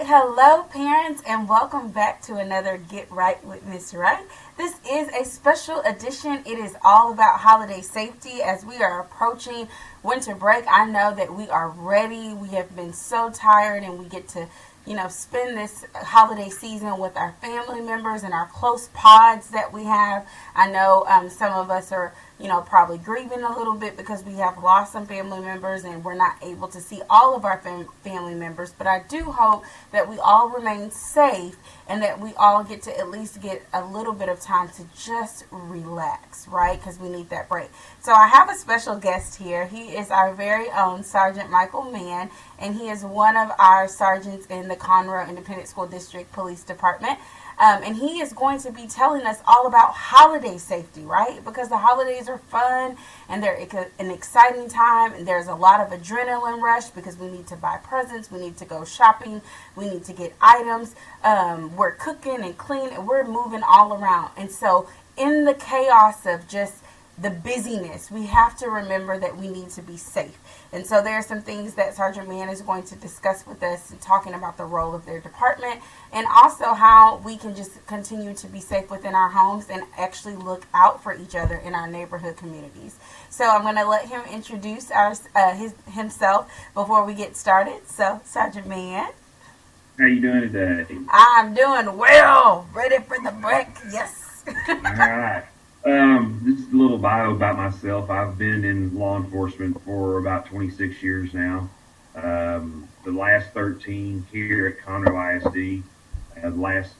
Hello, parents, and welcome back to another Get Right with Miss Wright. This is a special edition. It is all about holiday safety as we are approaching winter break. I know that we are ready. We have been so tired, and we get to spend this holiday season with our family members and our close pods that we have. I know some of us are, probably grieving a little bit because we have lost some family members and we're not able to see all of our family members. But I do hope that we all remain safe and that we all get to at least get a little bit of time to just relax, right? Because we need that break. So I have a special guest here. He is our very own Sergeant Michael Mann, and he is one of our sergeants in the Conroe Independent School District Police Department. And he is going to be telling us all about holiday safety, right? Because the holidays are fun and they're an exciting time, and there's a lot of adrenaline rush because we need to buy presents, we need to go shopping, we need to get items. We're cooking and cleaning, and we're moving all around. And so in the chaos of just the busyness, we have to remember that we need to be safe. And so there are some things that Sergeant Mann is going to discuss with us, talking about the role of their department and also how we can just continue to be safe within our homes and actually look out for each other in our neighborhood communities. So I'm going to let him introduce himself before we get started. So, Sergeant Mann. How you doing today? I'm doing well. Ready for the break. Yes. All right. This is a little bio about myself. I've been in law enforcement for about 26 years now. The last 13 here at Conroe ISD. The last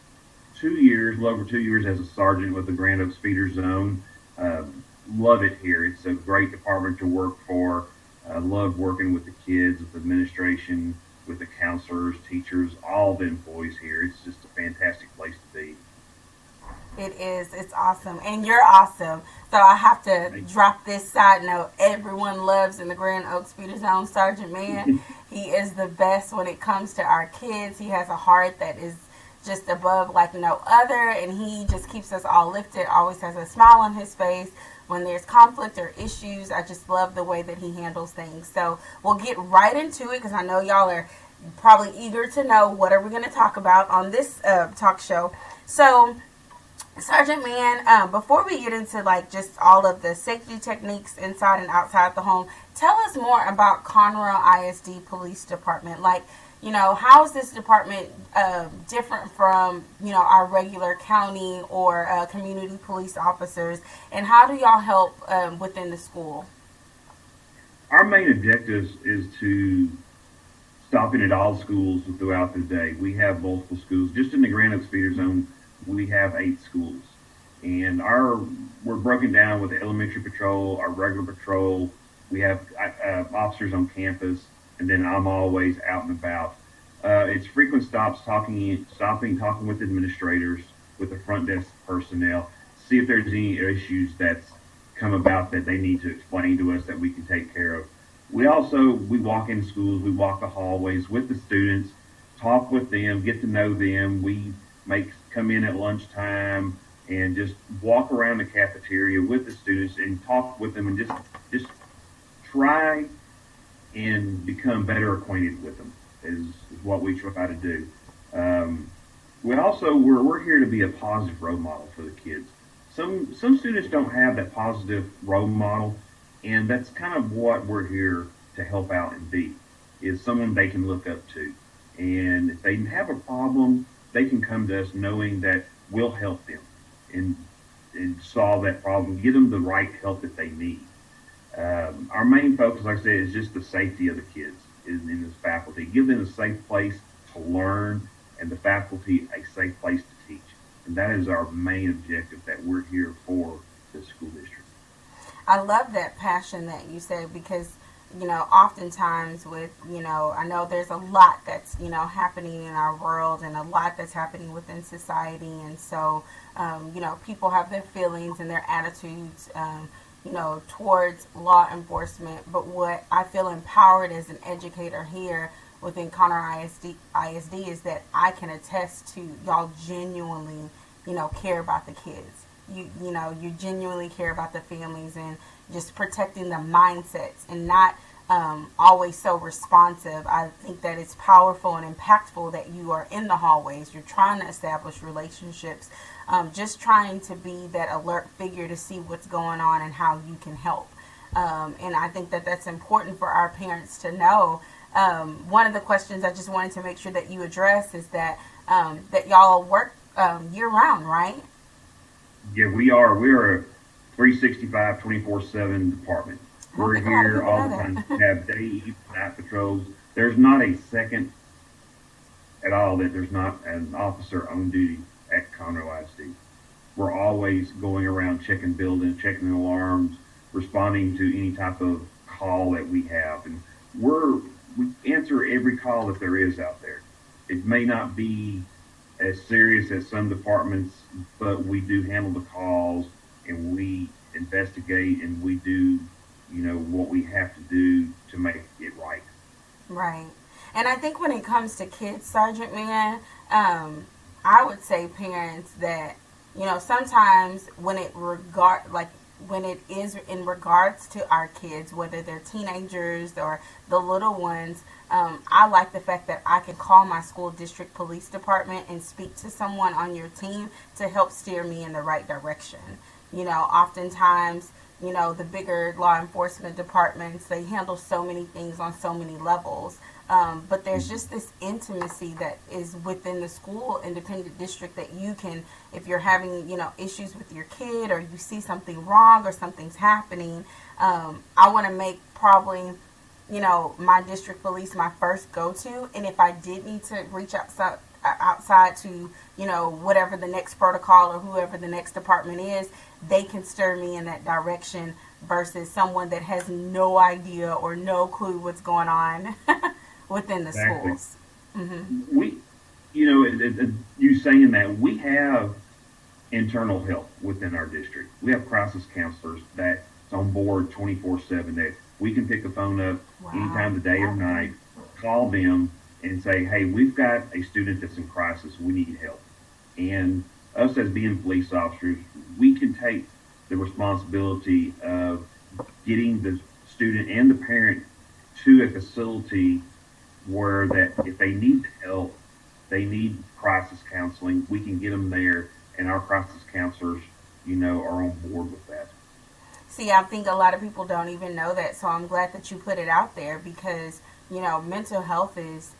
2 years, a little over 2 years as a sergeant with the Grand Oaks Feeder Zone. Love it here. It's a great department to work for. I love working with the kids, with the administration, with the counselors, teachers, all the employees here. It's just a fantastic place to be. It is. It's awesome. And you're awesome. So I have to drop this side note. Everyone loves in the Grand Oaks Feeder Zone Sergeant Mann. He is the best when it comes to our kids. He has a heart that is just above like no other. And he just keeps us all lifted, always has a smile on his face. When there's conflict or issues, I just love the way that he handles things. So we'll get right into it because I know y'all are probably eager to know what are we going to talk about on this talk show. So Sergeant Mann, before we get into like just all of the safety techniques inside and outside the home, tell us more about Conroe ISD Police Department. Like, how is this department different from, our regular county or community police officers, and how do y'all help within the school? Our main objective is to stopping at all schools throughout the day. We have multiple schools. Just in the Grand Oaks Feeder Zone, we have 8 schools, and we're broken down with the elementary patrol, our regular patrol. We have officers on campus, and then I'm always out and about. It's frequent stops, talking with administrators, with the front desk personnel, see if there's any issues that's come about that they need to explain to us that we can take care of. We walk in schools, we walk the hallways with the students, talk with them, get to know them. We come in at lunchtime and just walk around the cafeteria with the students and talk with them and just try and become better acquainted with them is what we try to do. We're here to be a positive role model for the kids. Some students don't have that positive role model, and that's kind of what we're here to help out and be, is someone they can look up to. And if they have a problem, they can come to us knowing that we'll help them and solve that problem, give them the right help that they need. Our main focus, like I said, is just the safety of the kids in this faculty. Give them a safe place to learn and the faculty a safe place to teach. And that is our main objective that we're here for the school district. I love that passion that you said because oftentimes with, I know there's a lot that's, happening in our world and a lot that's happening within society. And so, people have their feelings and their attitudes, towards law enforcement. But what I feel empowered as an educator here within Conroe ISD is that I can attest to y'all genuinely, care about the kids. You genuinely care about the families and just protecting the mindsets and not always so responsive. I think that it's powerful and impactful that you are in the hallways. You're trying to establish relationships, just trying to be that alert figure to see what's going on and how you can help. And I think that that's important for our parents to know. One of the questions I just wanted to make sure that you address is that y'all work year round, right? Yeah, we are. We're a 365, 24/7 department. I don't We're think a lot of here people all know the time. that. We have day, evening, night patrols. There's not a second at all that there's not an officer on duty at Conroe ISD. We're always going around checking buildings, checking alarms, responding to any type of call that we have, and we answer every call that there is out there. It may not be as serious as some departments, but we do handle the calls and we investigate and we do, what we have to do to make it right. Right. And I think when it comes to kids, Sergeant Man, I would say parents that, sometimes when it is in regards to our kids, whether they're teenagers or the little ones, I like the fact that I can call my school district police department and speak to someone on your team to help steer me in the right direction. Oftentimes, the bigger law enforcement departments, they handle so many things on so many levels. But there's just this intimacy that is within the school independent district that you can, if you're having, issues with your kid or you see something wrong or something's happening, I want to make probably, my district police my first go-to. And if I did need to reach outside to, whatever the next protocol or whoever the next department is, they can steer me in that direction versus someone that has no idea or no clue what's going on within the Exactly. schools. Hmm. We, you saying that, we have internal help within our district. We have crisis counselors that's on board 24/7 that we can pick the phone up Wow. anytime of the day or Okay. night, call them and say, hey, we've got a student that's in crisis. We need help. And us as being police officers, we can take the responsibility of getting the student and the parent to a facility where that if they need help, they need crisis counseling, we can get them there, and our crisis counselors, are on board with that. See, I think a lot of people don't even know that, so I'm glad that you put it out there because, mental health is,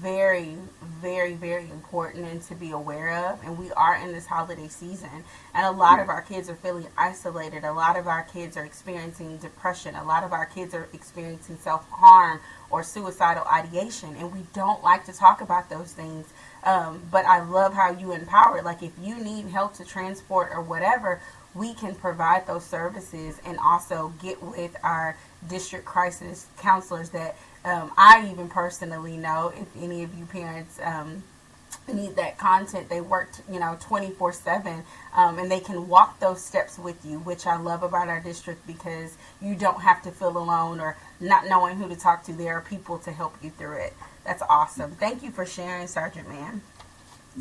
very, very, very important and to be aware of. And we are in this holiday season, and a lot Yeah, of our kids are feeling isolated. A lot of our kids are experiencing depression. A lot of our kids are experiencing self harm or suicidal ideation, and we don't like to talk about those things. But I love how you empower it. Like, if you need help to transport or whatever, we can provide those services and also get with our district crisis counselors that I even personally know if any of you parents need that content, they work 24/7, and they can walk those steps with you, which I love about our district because you don't have to feel alone or not knowing who to talk to. There are people to help you through it. That's awesome. Thank you for sharing, Sergeant Man.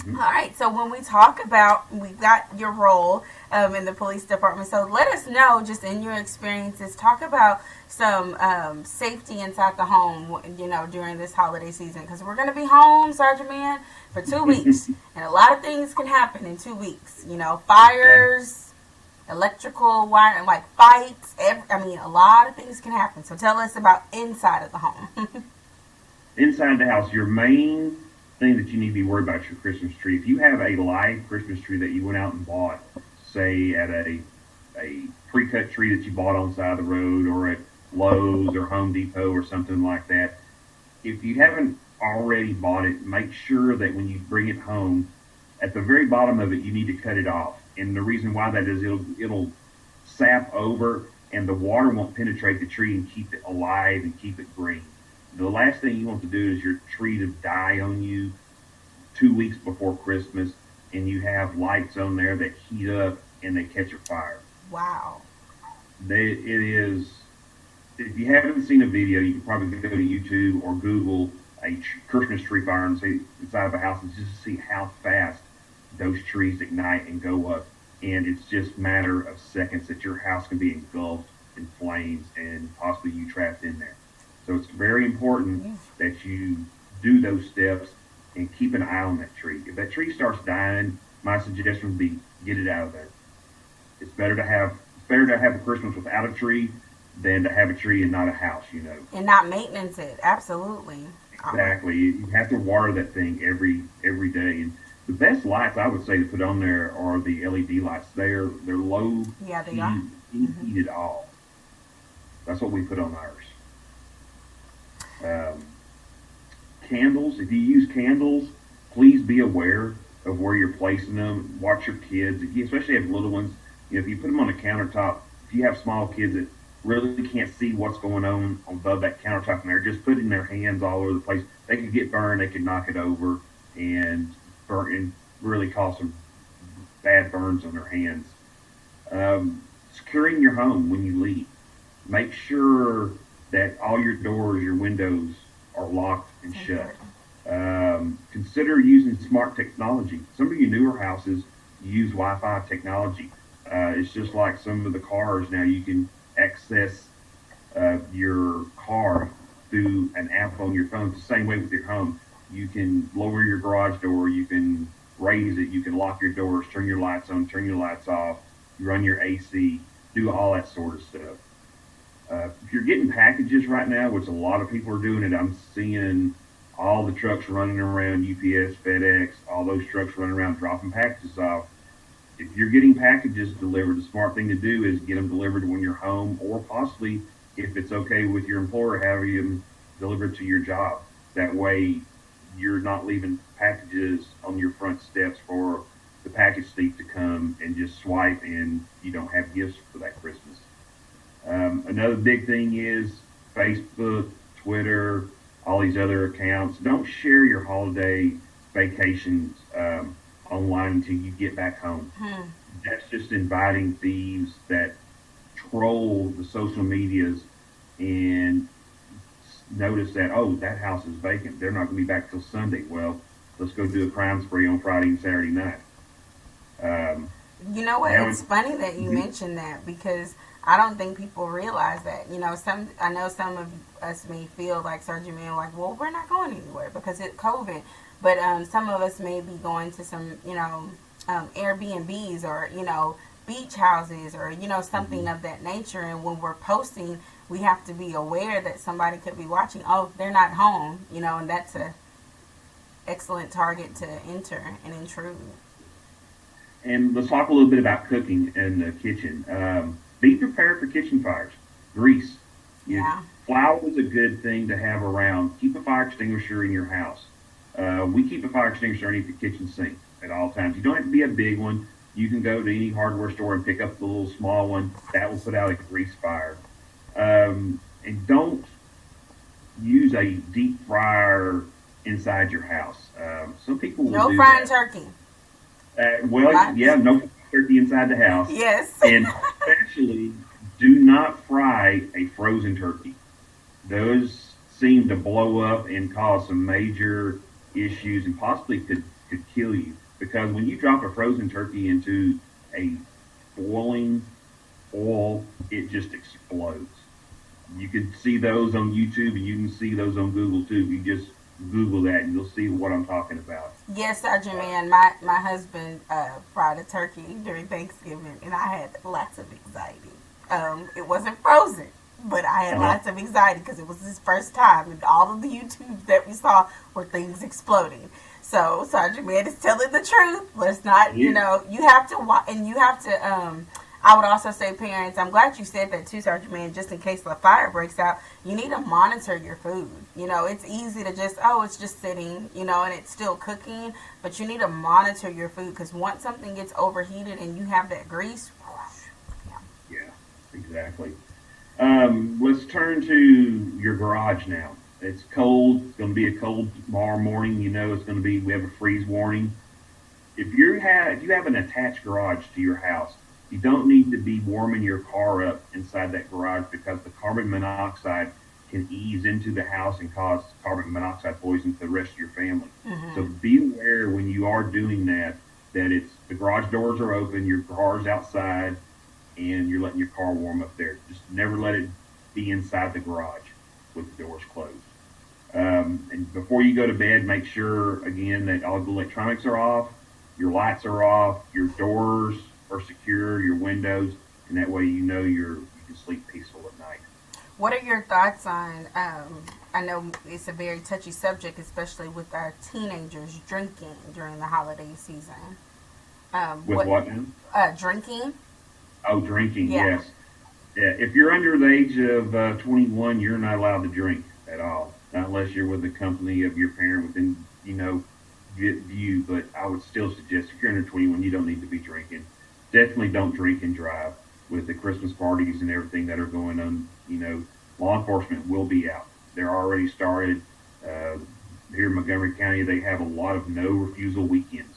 hmm All right, so when we talk about, we've got your role in the police department. So let us know, just in your experiences, talk about some safety inside the home, during this holiday season. Because we're going to be home, Sergeant Man, for 2 weeks. And a lot of things can happen in 2 weeks. exactly. Fires, electrical wire, and like fights. A lot of things can happen. So tell us about inside of the home. Inside the house, your main thing that you need to be worried about is your Christmas tree. If you have a live Christmas tree that you went out and bought, say at a pre-cut tree that you bought on the side of the road or at Lowe's or Home Depot or something like that, if you haven't already bought it, make sure that when you bring it home, at the very bottom of it, you need to cut it off. And the reason why that is it'll sap over and the water won't penetrate the tree and keep it alive and keep it green. The last thing you want to do is your tree to die on you 2 weeks before Christmas and you have lights on there that heat up and they catch a fire. Wow. It is, if you haven't seen a video, you can probably go to YouTube or Google a Christmas tree fire and see inside of a house and just see how fast those trees ignite and go up. And it's just a matter of seconds that your house can be engulfed in flames and possibly you trapped in there. So it's very important that you do those steps and keep an eye on that tree. If that tree starts dying, my suggestion would be get it out of there. It's better to have a Christmas without a tree than to have a tree and not a house. And not maintenance it. Absolutely. Exactly. You have to water that thing every day. And the best lights I would say to put on there are the LED lights. They're low Yeah, they are. heat, heat at all. That's what we put on ours. Um, Candles. If you use candles, please be aware of where you're placing them. Watch your kids, if you especially have little ones. If you put them on a countertop, if you have small kids that really can't see what's going on above that countertop, and they're just putting their hands all over the place, they could get burned. They could knock it over and burn and really cause some bad burns on their hands. Securing your home when you leave. Make sure that all your doors, your windows are locked and shut. Consider using smart technology. Some of your newer houses use Wi-Fi technology. It's just like some of the cars now. You can access your car through an app on your phone. It's the same way with your home. You can lower your garage door. You can raise it. You can lock your doors, turn your lights on, turn your lights off. You run your AC, do all that sort of stuff. If you're getting packages right now, which a lot of people are doing it, I'm seeing all the trucks running around, UPS, FedEx, all those trucks running around dropping packages off. If you're getting packages delivered, the smart thing to do is get them delivered when you're home, or possibly, if it's okay with your employer, have them delivered to your job. That way, you're not leaving packages on your front steps for the package thief to come and just swipe, and you don't have gifts for that Christmas. Another big thing is Facebook, Twitter, all these other accounts. Don't share your holiday vacations online until you get back home. That's just inviting thieves that troll the social medias and notice that, oh, that house is vacant. They're not going to be back till Sunday. Well, let's go do a crime spree on Friday and Saturday night. You know what? Now It's funny that you mentioned that, because I don't think people realize that. I know some of us may feel like Sergeant Man, like, well, we're not going anywhere because it's COVID. But some of us may be going to some, Airbnbs, or, beach houses, or, something of that nature. And when we're posting, we have to be aware that somebody could be watching. Oh, they're not home, and that's a excellent target to enter and intrude. And let's talk a little bit about cooking in the kitchen. Be prepared for kitchen fires. Grease. Yeah. Flour is a good thing to have around. Keep a fire extinguisher in your house. We keep a fire extinguisher underneath the kitchen sink at all times. You don't have to be a big one. You can go to any hardware store and pick up the little small one. That will put out a grease fire. And don't use a deep fryer inside your house. Some people will No do frying that. turkey. Yeah, no turkey inside the house. Yes. And especially, do not fry a frozen turkey. Those seem to blow up and cause some major issues, and possibly could kill you. Because when you drop a frozen turkey into a boiling oil, it just explodes. You can see those on YouTube, and you can see those on Google too. You just Google that, and you'll see what I'm talking about. Yes, Sergeant Man. My husband fried a turkey during Thanksgiving, and I had lots of anxiety. It wasn't frozen, but I had lots of anxiety because it was his first time, and all of the YouTubes that we saw were things exploding. So Sergeant Man is telling the truth. Let's not, you have to and you have to. I would also say, parents, I'm glad you said that too, Sergeant Man, just in case the fire breaks out, you need to monitor your food. It's easy to just, it's just sitting, and it's still cooking, but you need to monitor your food, because once something gets overheated and you have that grease, Yeah, exactly. Let's turn to your garage now. It's cold. It's going to be a cold tomorrow morning. It's going to be. We have a freeze warning. If you have an attached garage to your house, you don't need to be warming your car up inside that garage, because the carbon monoxide can ease into the house and cause carbon monoxide poisoning to the rest of your family. So be aware when you are doing that it's the garage doors are open, your car's outside, and you're letting your car warm up there. Just never let it be inside the garage with the doors closed. And before you go to bed, make sure again that all the electronics are off, your lights are off, your doors are secure, your windows, and that way you can sleep peaceful at night. What are your thoughts on? I know it's a very touchy subject, especially with our teenagers drinking during the holiday season. With What what now? drinking? Oh, drinking, Yeah. yes. Yeah, if you're under the age of 21, you're not allowed to drink at all, not unless you're with the company of your parent within, view. But I would still suggest if you're under 21, you don't need to be drinking. Definitely don't drink and drive with the Christmas parties and everything that are going on. Law enforcement will be out. They're already started. Uh, Here in Montgomery County, they have a lot of no refusal weekends.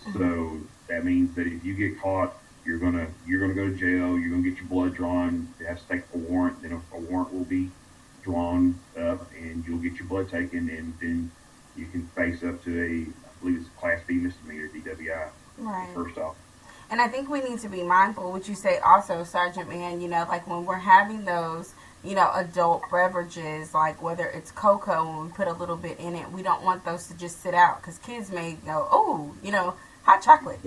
Mm-hmm. So that means that if you get caught, you're gonna go to jail. You're gonna get your blood drawn. You have to take a warrant. Then a warrant will be drawn up, and you'll get your blood taken, and then you can face up to I believe it's a Class B misdemeanor, DWI, Right. first off. And I think we need to be mindful, what you say also, Sergeant Man, like when we're having those, adult beverages, like whether it's cocoa and we put a little bit in it, we don't want those to just sit out because kids may go, oh, hot chocolate.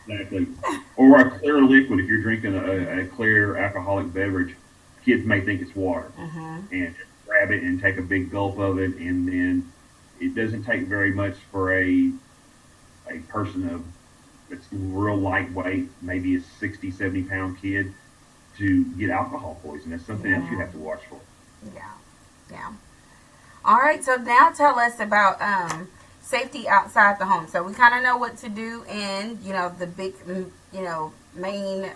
Exactly. Or a clear liquid. If you're drinking a clear alcoholic beverage, kids may think it's water Mm-hmm. and just grab it and take a big gulp of it, and then it doesn't take very much for a person of that's real lightweight, maybe a 60, 70-pound kid, to get alcohol poisoning. That's something else you Yeah. have to watch for. Yeah. Yeah. All right. So now tell us about safety outside the home. So we kind of know what to do in, the big, main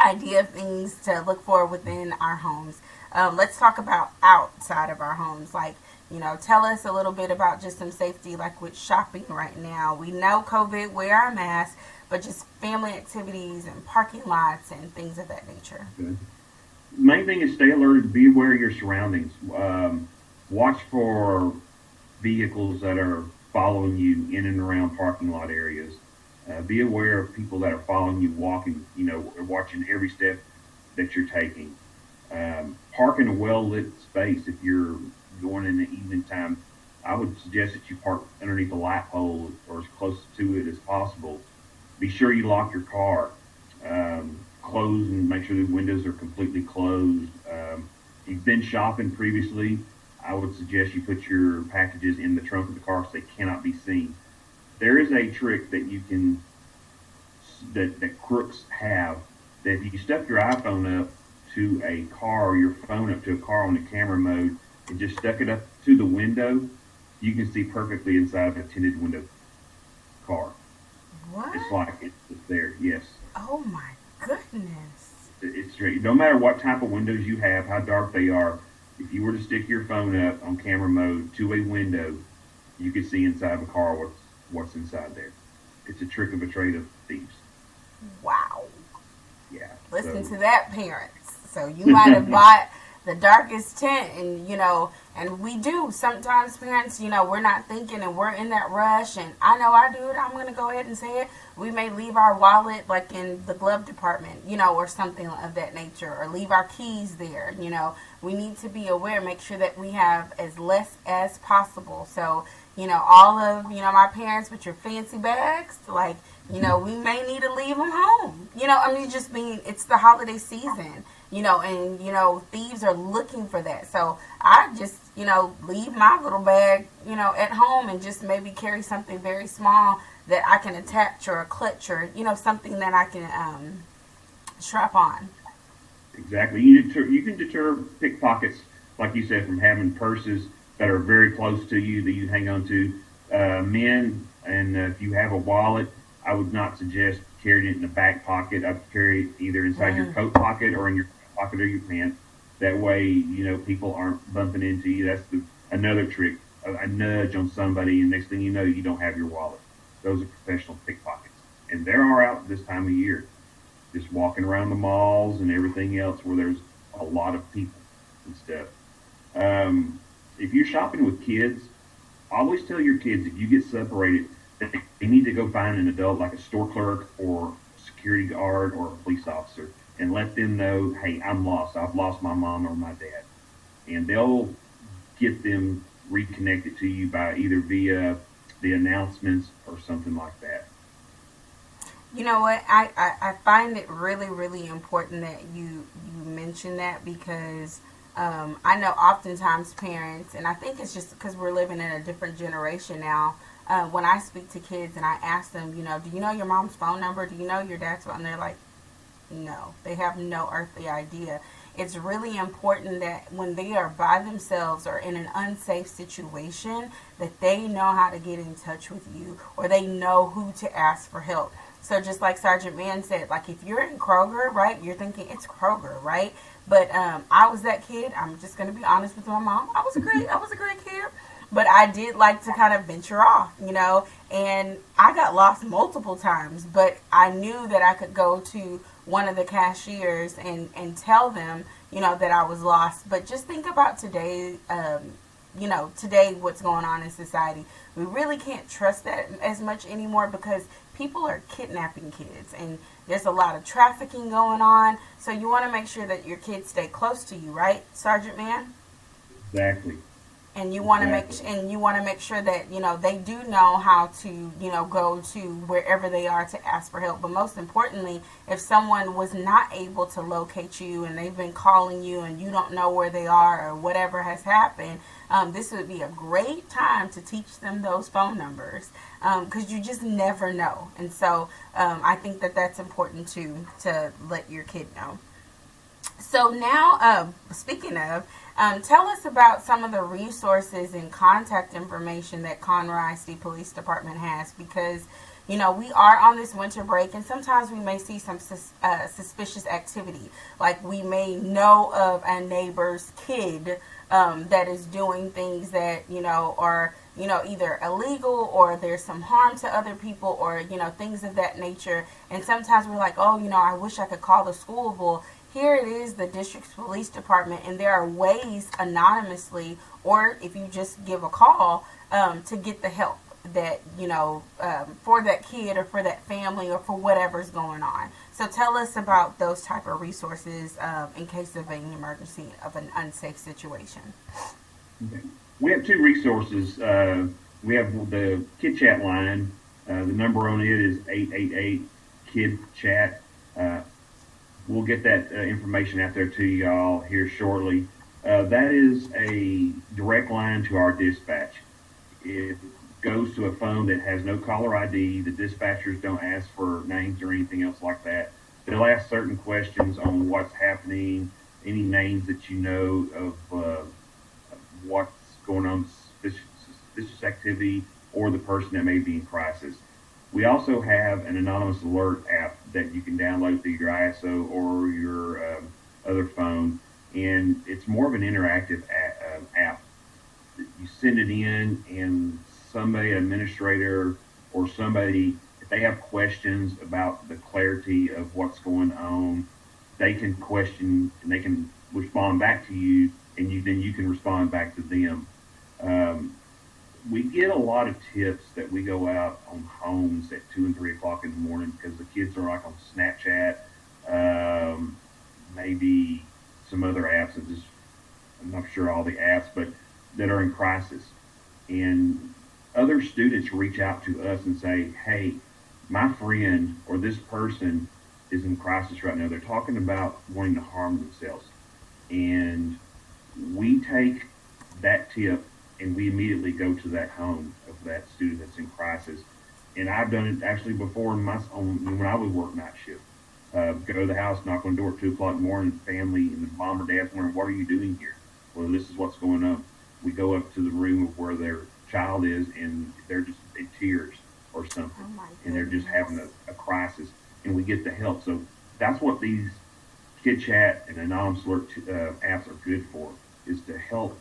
idea of things to look for within our homes. Let's talk about outside of our homes. Like, tell us a little bit about just some safety, like with shopping right now. We know COVID, wear our mask, but just family activities and parking lots and things of that nature. Okay. Main thing is stay alert, be aware of your surroundings. Watch for vehicles that are following you in and around parking lot areas. Be aware of people that are following you, walking, watching every step that you're taking. Park in a well lit space. If you're going in the evening time, I would suggest that you park underneath a light pole or as close to it as possible. Be sure you lock your car. Close and make sure the windows are completely closed. If you've been shopping previously, I would suggest you put your packages in the trunk of the car so they cannot be seen. There is a trick that crooks have, that if you stuck your iPhone up to a car or your phone up to a car on the camera mode and just stuck it up to the window, you can see perfectly inside of a tinted window car. It's What? like it's there. Yes, Oh my goodness. it's straight. No matter what type of windows you have, how dark they are, if you were to stick your phone up on camera mode to a window, you could see inside of a car what's inside there. It's a trick of a trade of thieves. Wow. Yeah. Listen So to that, parents. So you might have bought the darkest tint, and and we do sometimes, parents, we're not thinking and we're in that rush, and I know I do it. I'm going to go ahead and say it. We may leave our wallet like in the glove department, or something of that nature, or leave our keys there. We need to be aware, make sure that we have as less as possible. So, all of, my parents with your fancy bags, like, we may need to leave them home. I mean, just being, it's the holiday season, and, thieves are looking for that. So I just, leave my little bag, at home, and just maybe carry something very small that I can attach, or a clutch, or, something that I can strap on. exactly, you can deter pickpockets, like you said, from having purses that are very close to you that you hang on to. Men, and if you have a wallet, I would not suggest carrying it in the back pocket. I'd carry it either inside your Mm. coat pocket or in your pocket of your pants. That way, people aren't bumping into you. That's another trick. A nudge on somebody, and next thing you know, you don't have your wallet. Those are professional pickpockets, and there are out this time of year, just walking around the malls and everything else where there's a lot of people and stuff. If you're shopping with kids, always tell your kids if you get separated, that they need to go find an adult like a store clerk or security guard or a police officer and let them know, hey, I'm lost. I've lost my mom or my dad. And they'll get them reconnected to you by either via the announcements or something like that. You know what? I find it really, really important that you mention that because I know oftentimes parents, and I think it's just because we're living in a different generation now. When I speak to kids and I ask them, do you know your mom's phone number? Do you know your dad's phone? And they're like, no, they have no earthly idea. It's really important that when they are by themselves or in an unsafe situation, that they know how to get in touch with you or they know who to ask for help. So just like Sergeant Mann said, like if you're in Kroger, right, you're thinking it's Kroger, right? But I was that kid. I'm just gonna be honest with my mom. I was a great kid, but I did like to kind of venture off, and I got lost multiple times. But I knew that I could go to one of the cashiers and tell them, that I was lost. But just think about today. Today what's going on in society. We really can't trust that as much anymore because people are kidnapping kids and there's a lot of trafficking going on. So you want to make sure that your kids stay close to you, right, Sergeant Mann? Exactly. And you want to make Exactly. sure that they do know how to go to wherever they are to ask for help. But most importantly, if someone was not able to locate you and they've been calling you and you don't know where they are or whatever has happened, this would be a great time to teach them those phone numbers because you just never know. And so I think that that's important to let your kid know. So now, speaking of, tell us about some of the resources and contact information that Conroe ISD Police Department has because, we are on this winter break and sometimes we may see some suspicious activity. Like we may know of a neighbor's kid that is doing things that, are, either illegal or there's some harm to other people or, things of that nature. And sometimes we're like, oh, I wish I could call the school. Well, here it is, the district's police department, and there are ways anonymously, or if you just give a call, to get the help that for that kid or for that family or for whatever's going on. So tell us about those type of resources in case of an emergency of an unsafe situation. Okay. We have two resources. We have the Kid Chat line. The number on it is 888 Kid Chat. We'll get that information out there to y'all here shortly. That is a direct line to our dispatch. It goes to a phone that has no caller ID. The dispatchers don't ask for names or anything else like that. They'll ask certain questions on what's happening, any names that you know of what's going on, suspicious activity, or the person that may be in crisis. We also have an anonymous alert app that you can download through your ISO or your other phone, and it's more of an interactive app. You send it in, and somebody, an administrator or somebody, if they have questions about the clarity of what's going on, they can question and they can respond back to you, and you can respond back to them. Um, we get a lot of tips that we go out on homes at 2 and 3 o'clock in the morning because the kids are like on Snapchat, maybe some other apps. I'm not sure all the apps, but that are in crisis. And other students reach out to us and say, hey, my friend or this person is in crisis right now. They're talking about wanting to harm themselves. And we take that tip and we immediately go to that home of that student that's in crisis. And I've done it actually before when I would work night shift. Go to the house, knock on the door at 2 o'clock in the morning, family and the mom or dad's wondering, what are you doing here? Well, this is what's going on. We go up to the room of where their child is and they're just in tears or something. Oh my And they're just goodness. having a crisis. And we get the help. So that's what these Kid Chat and Anonymous Alert apps are good for, is to help,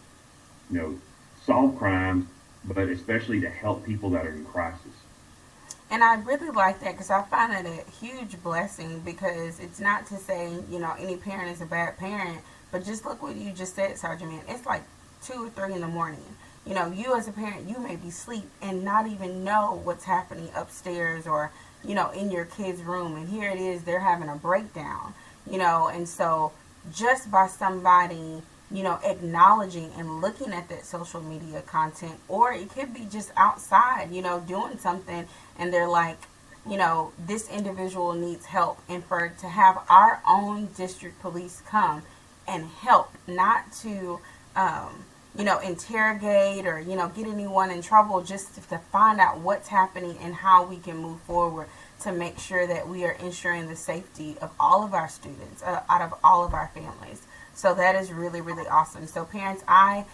solve crimes, but especially to help people that are in crisis. And I really like that because I find it a huge blessing because it's not to say, any parent is a bad parent, but just look what you just said, Sergeant Man. It's like 2 or 3 in the morning. You as a parent, you may be asleep and not even know what's happening upstairs or, in your kid's room, and here it is, they're having a breakdown, and so just by somebody, acknowledging and looking at that social media content, or it could be just outside, doing something, and they're like, this individual needs help, and for to have our own district police come and help, not to, interrogate or, get anyone in trouble, just to find out what's happening and how we can move forward to make sure that we are ensuring the safety of all of our students, out of all of our families. So that is really, really awesome. So parents, I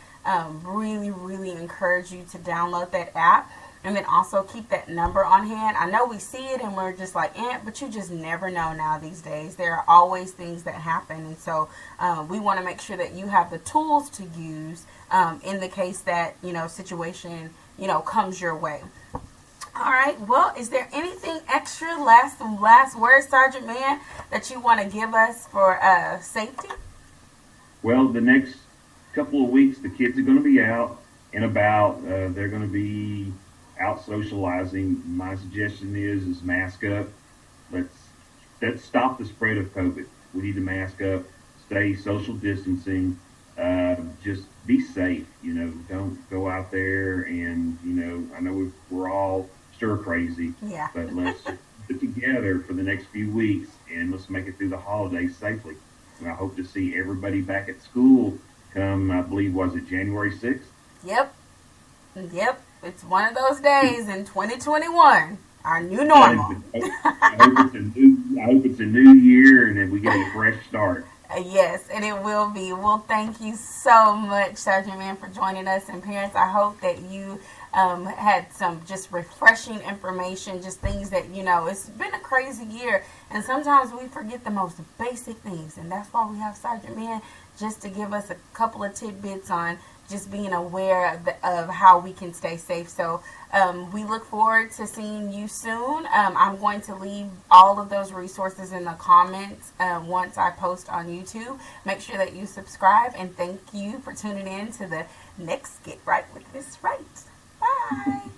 really, really encourage you to download that app. And then also keep that number on hand. I know we see it and we're just like, but you just never know now these days. There are always things that happen. And so we want to make sure that you have the tools to use in the case that, situation, comes your way. All right. Well, is there anything extra, last words, Sergeant Mann, that you want to give us for safety? Well, the next couple of weeks, the kids are going to be out and about. They're going to be out socializing. My suggestion is mask up. Let's stop the spread of COVID. We need to mask up, stay social distancing, just be safe. Don't go out there and I know we're all stir crazy, yeah. But let's get together for the next few weeks and let's make it through the holidays safely. And I hope to see everybody back at school come, I believe, was it January 6th? Yep. It's one of those days in 2021, our new normal. I hope it's a new year and then we get a fresh start. Yes, and it will be. Well, thank you so much, Sergeant Mann, for joining us. And parents, I hope that you had some just refreshing information, just things that, it's been a crazy year. And sometimes we forget the most basic things. And that's why we have Sergeant Mann, just to give us a couple of tidbits on just being aware of how we can stay safe. So we look forward to seeing you soon. I'm going to leave all of those resources in the comments once I post on YouTube. Make sure that you subscribe, and thank you for tuning in to the next Get Right with Miss Wright. Bye.